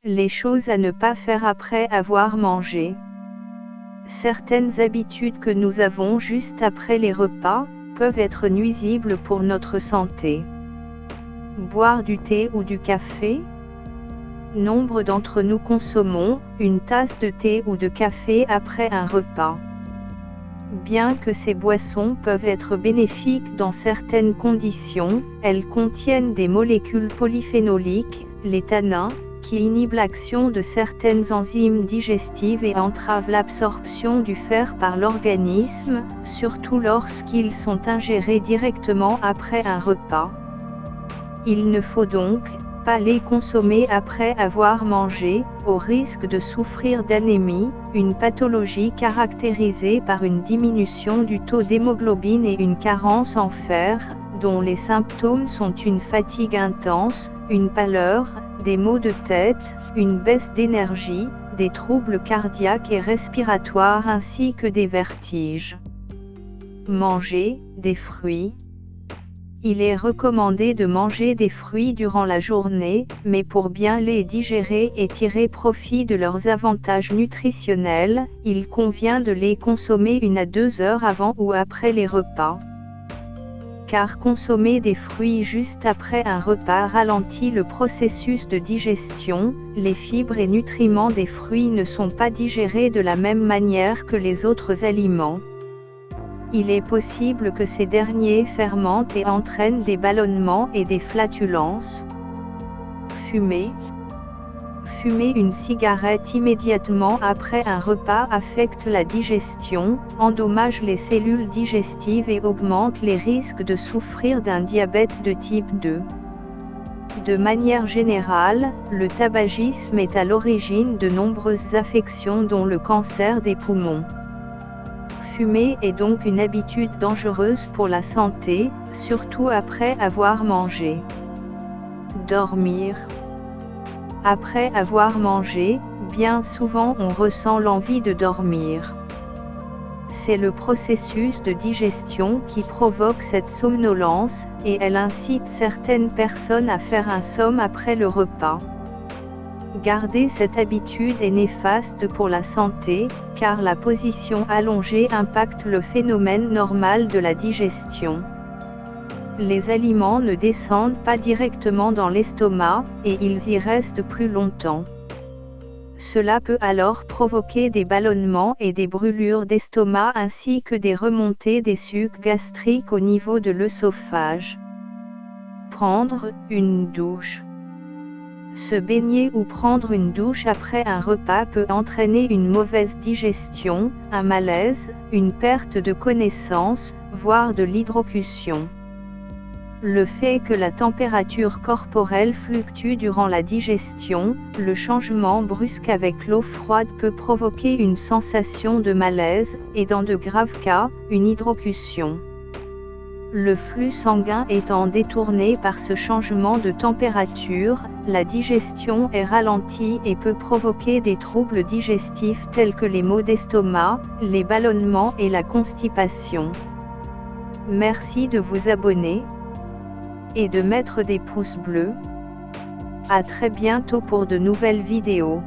Les choses à ne pas faire après avoir mangé. Certaines habitudes que nous avons juste après les repas peuvent être nuisibles pour notre santé. Boire du thé ou du café? Nombre d'entre nous consommons une tasse de thé ou de café après un repas. Bien que ces boissons peuvent être bénéfiques dans certaines conditions, elles contiennent des molécules polyphénoliques, les tannins, qui inhibent l'action de certaines enzymes digestives et entravent l'absorption du fer par l'organisme, surtout lorsqu'ils sont ingérés directement après un repas. Il ne faut donc pas les consommer après avoir mangé, au risque de souffrir d'anémie, une pathologie caractérisée par une diminution du taux d'hémoglobine et une carence en fer, dont les symptômes sont une fatigue intense, une pâleur, des maux de tête, une baisse d'énergie, des troubles cardiaques et respiratoires ainsi que des vertiges. Manger des fruits. Il est recommandé de manger des fruits durant la journée, mais pour bien les digérer et tirer profit de leurs avantages nutritionnels, il convient de les consommer 1 à 2 heures avant ou après les repas. Car consommer des fruits juste après un repas ralentit le processus de digestion, les fibres et nutriments des fruits ne sont pas digérés de la même manière que les autres aliments. Il est possible que ces derniers fermentent et entraînent des ballonnements et des flatulences. Fumer. Fumer une cigarette immédiatement après un repas affecte la digestion, endommage les cellules digestives et augmente les risques de souffrir d'un diabète de type 2. De manière générale, le tabagisme est à l'origine de nombreuses affections dont le cancer des poumons. Fumer est donc une habitude dangereuse pour la santé, surtout après avoir mangé. Dormir. Après avoir mangé, bien souvent on ressent l'envie de dormir. C'est le processus de digestion qui provoque cette somnolence, et elle incite certaines personnes à faire un somme après le repas. Garder cette habitude est néfaste pour la santé, car la position allongée impacte le phénomène normal de la digestion. Les aliments ne descendent pas directement dans l'estomac, et ils y restent plus longtemps. Cela peut alors provoquer des ballonnements et des brûlures d'estomac ainsi que des remontées des sucs gastriques au niveau de l'œsophage. Prendre une douche. Se baigner ou prendre une douche après un repas peut entraîner une mauvaise digestion, un malaise, une perte de connaissance, voire de l'hydrocution. Le fait que la température corporelle fluctue durant la digestion, le changement brusque avec l'eau froide peut provoquer une sensation de malaise, et dans de graves cas, une hydrocution. Le flux sanguin étant détourné par ce changement de température, la digestion est ralentie et peut provoquer des troubles digestifs tels que les maux d'estomac, les ballonnements et la constipation. Merci de vous abonner et de mettre des pouces bleus. À très bientôt pour de nouvelles vidéos.